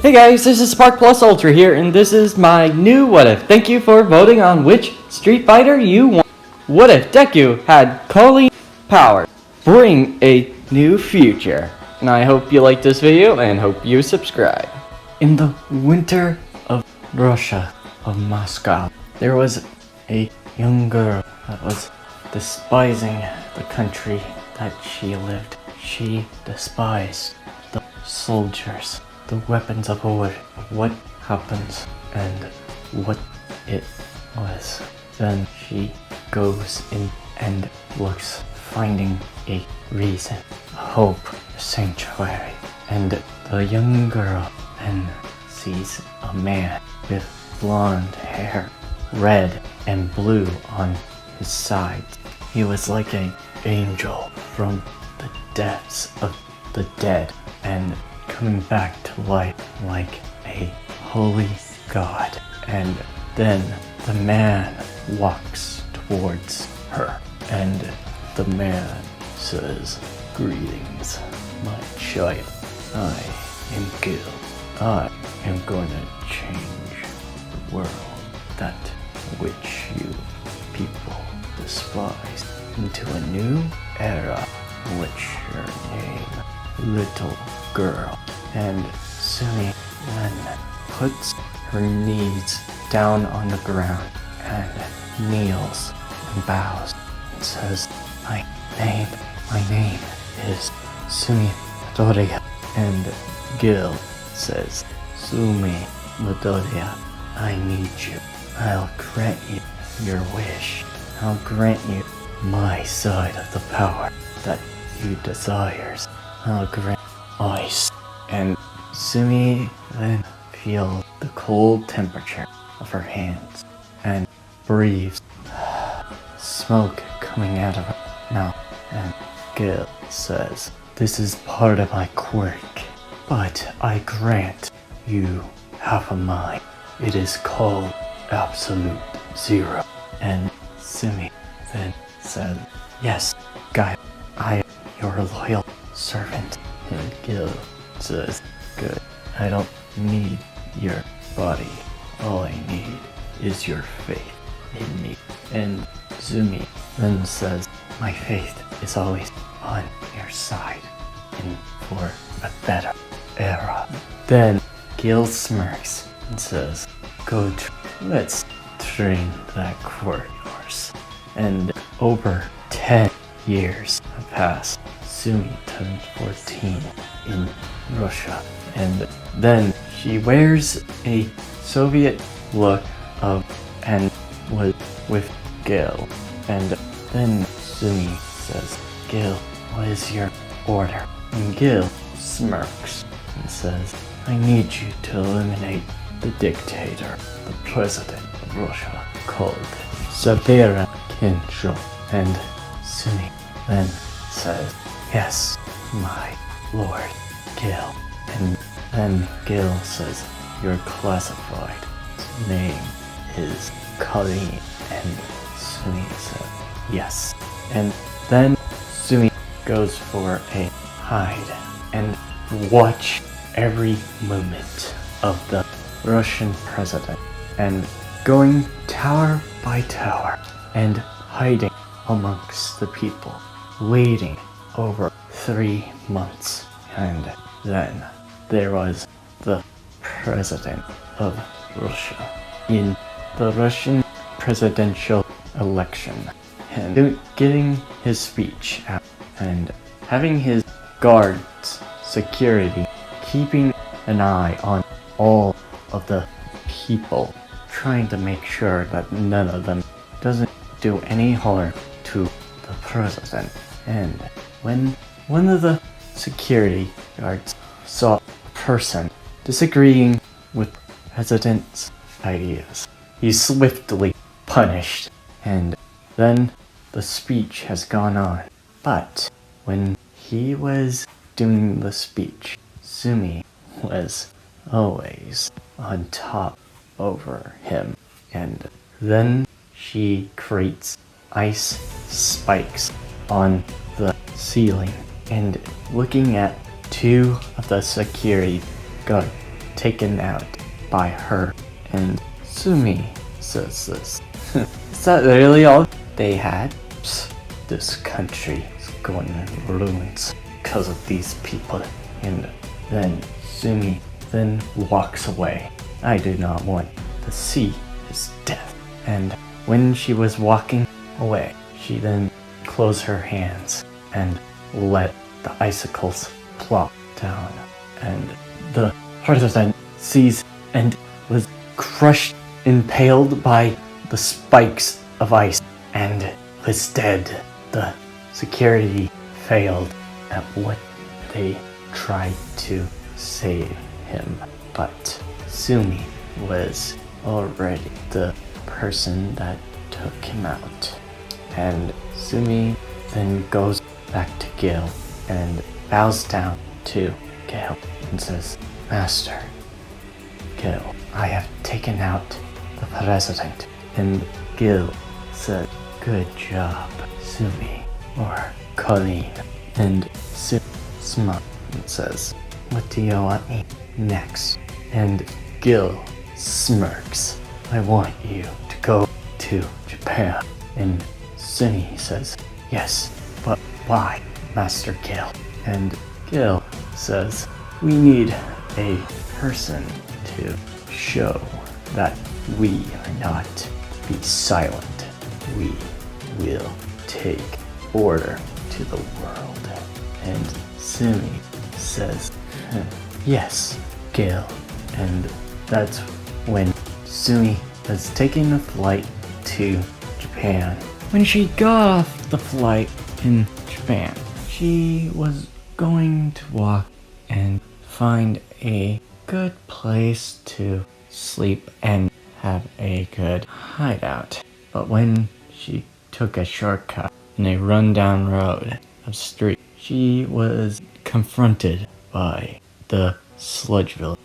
Hey guys, this is Spark Plus Ultra here, and this is my new What If. Thank you for voting on which Street Fighter you want. What if Deku had Kolin power? Bring a new future. And I hope you like this video and hope you subscribe. In the winter of Russia, of Moscow, there was a young girl that was despising the country that she lived. She despised the soldiers, the weapons of war, what happens and what it was. Then she goes in and looks, finding a reason, a hope, a sanctuary. And the young girl then sees a man with blonde hair, red and blue on his sides. He was like an angel from the depths of the dead and coming back to life like a holy god. And then the man walks towards her, and the man says, "Greetings, my child. I am Gil. I am going to change the world, that which you people despise, into a new era, which your name, little girl." And Sumi then puts her knees down on the ground and kneels and bows and says, my name is Sumi Midoriya." And Gil says, "Sumi Midoriya, I need you. I'll grant you your wish. I'll grant you my side of the power that you desires. I'll grant ice." And Sumi then feels the cold temperature of her hands and breathes smoke coming out of her mouth. And Gil says, "This is part of my quirk, but I grant you half a mind. It is called Absolute Zero." And Sumi then said, "Yes, Guy, I am your loyal servant." And Gil says, "Good. I don't need your body. All I need is your faith in me." And Sumi then says, "My faith is always on your side and for a better era." Then Gil smirks and says, "Good, let's train that quirk of yours." And over 10 years have passed. Sumi turned 14 in Russia, and then she wears a Soviet look and was with Gil. And then Sumi says, "Gil, what is your order?" And Gil smirks and says, "I need you to eliminate the dictator, the president of Russia, called Severa Kensho." And Sumi then says, "Yes, my lord, Gil." And then Gil says, "You're classified. His name is Kolin." And Sumi said, "Yes." And then Sumi goes for a hide and watch every movement of the Russian president and going tower by tower and hiding amongst the people, waiting over 3 months. And then there was the president of Russia in the Russian presidential election, and getting his speech out and having his guards, security, keeping an eye on all of the people, trying to make sure that none of them doesn't do any harm to the president. And when one of the security guards saw a person disagreeing with the president's ideas, he swiftly punished. And then the speech has gone on. But when he was doing the speech, Sumi was always on top over him. And then she creates ice spikes on the ceiling, and looking at 2 of the security guards taken out by her. And Sumi says this. Is that really all they had? Psst, this country is going in ruins because of these people. And then Sumi then walks away. I do not want to see his death. And when she was walking away, she then closed her hands and let the icicles plop down. And the president sees and was crushed, impaled by the spikes of ice, and was dead. The security failed at what they tried to save him, but Sumi was already the person that took him out. And Sumi then goes back to Gil and bows down to Gil and says, Master Gil, I have taken out the president. And Gil said, good job, Sumi, or Kolin. And Sumi smirks and says, what do you want me next? And Gil smirks, I want you to go to Japan. And Sumi says, yes, but why, Master Gil? And Gil says, we need a person to show that we are not to be silent. We will take order to the world. And Sumi says, yes, Gil. And that's when Sumi was taking a flight to Japan. When she got off the flight in Japan, she was going to walk and find a good place to sleep and have a good hideout. But when she took a shortcut in a rundown road of street, she was confronted by the sludge villain.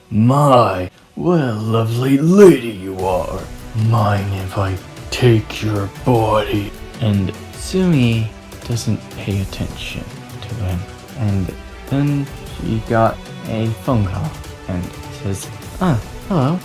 My, what a lovely lady you are. Mind if I take your body? And Sumi doesn't pay attention to him. And then she got a phone call and says, hello,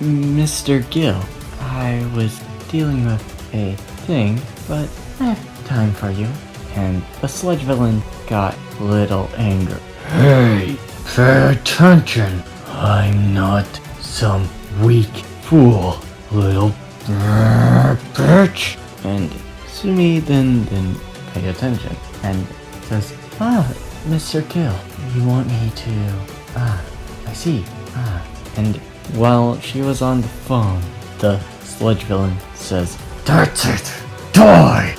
Mr. Gil. I was dealing with a thing, but I have time for you. And the sludge villain got a little angry. Hey, pay attention. I'm not some weak fool, little bitch. And Sumi then didn't pay attention and says, Mr. Gil, you want me to, I see, And while she was on the phone, the sludge villain says, that's it, die,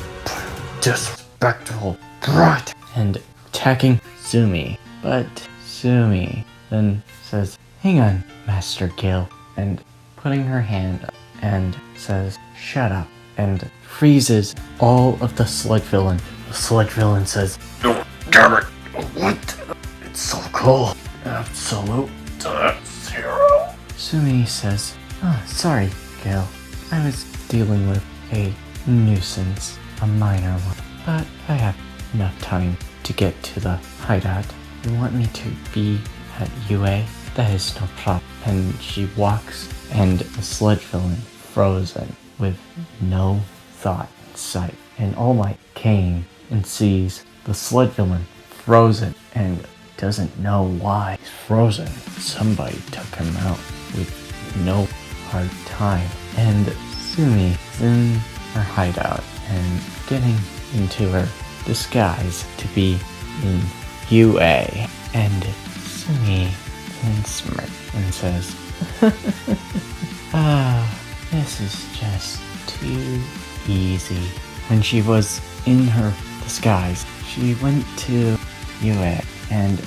disrespectful brat, and attacking Sumi. But Sumi then says, hang on, Master Gil, and putting her hand up and says, shut up, and freezes all of the sludge villain. The sludge villain says, no, damn it, what? It's so cool. Absolute zero. Sumi says, sorry, Gil. I was dealing with a nuisance, a minor one, but I have enough time to get to the hideout. You want me to be at UA? That is no problem. And she walks, and the sludge villain frozen with no thought in sight. And All Might came and sees the sludge villain frozen and doesn't know why he's frozen. Somebody took him out with no hard time. And Sumi is in her hideout and getting into her disguise to be in UA. And Sumi then smirks and says, this is just too easy. When she was in her disguise, she went to UA and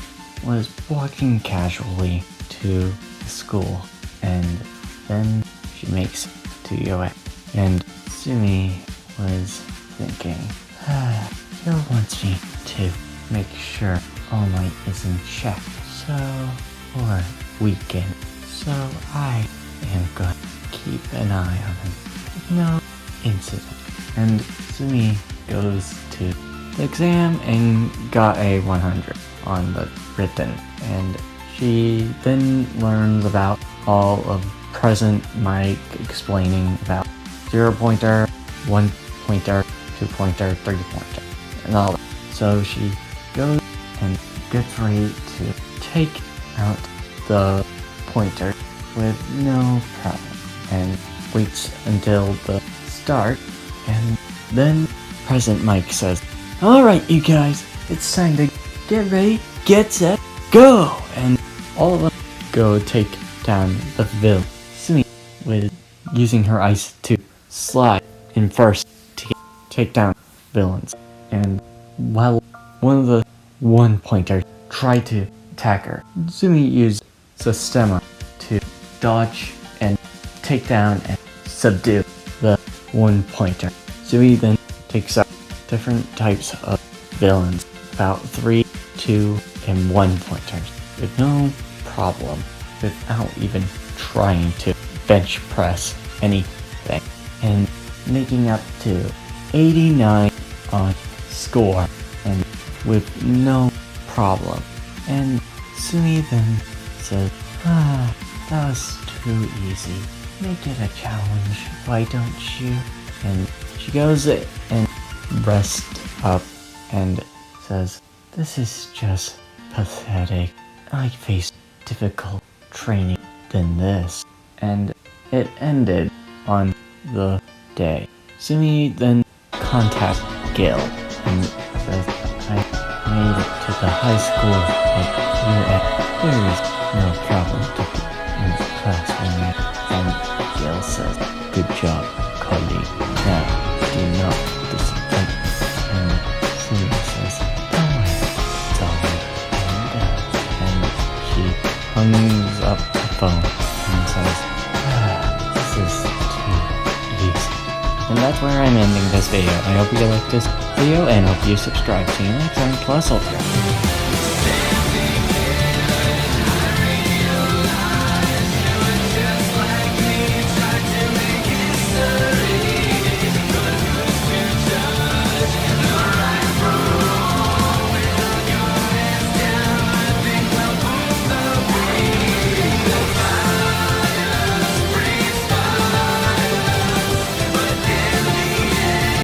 was walking casually to the school, and then she makes it to UA. And Sumi was thinking, Gil wants me to make sure All Might is in check, or weakened, so I am going to keep an eye on him with no incident. And Sumi goes to the exam and got a 100 on the written And she then learns about all of present Mike explaining about 0-pointer, 1-pointer, 2-pointer, 3-pointer, and all that. So she goes and gets ready to take out the pointer with no problem and waits until the start, and then present Mike says, "Alright you guys, it's time to get ready, get set, go!" And all of them go take down the villain. Sumi with using her ice to slide in first to take down villains. And while one of the 1-pointers tried to attack her, Sumi used Sistema to dodge and take down and subdue the 1-pointer. Sumi then takes out different types of villains, about 3, 2, and 1-pointers, with no problem, without even trying to bench press anything, and making up to 89 on score, and with no problem. And Sumi then says, that was too easy. Make it a challenge, why don't you? And she goes and rests up and says, this is just pathetic. I faced difficult training than this. And it ended on the day. Sumi then contacts Gil and says, I made it to the high school of UF. There is no problem to be in the class when you. And Gil says, good job, Kolin. Now, do not disappoint. And Sumi says, don't worry, it's all right. And she hangs up the phone and says, this is too easy. And that's where I'm ending this video. I hope you liked this video and hope you subscribe. See you next time. Plus Ultra.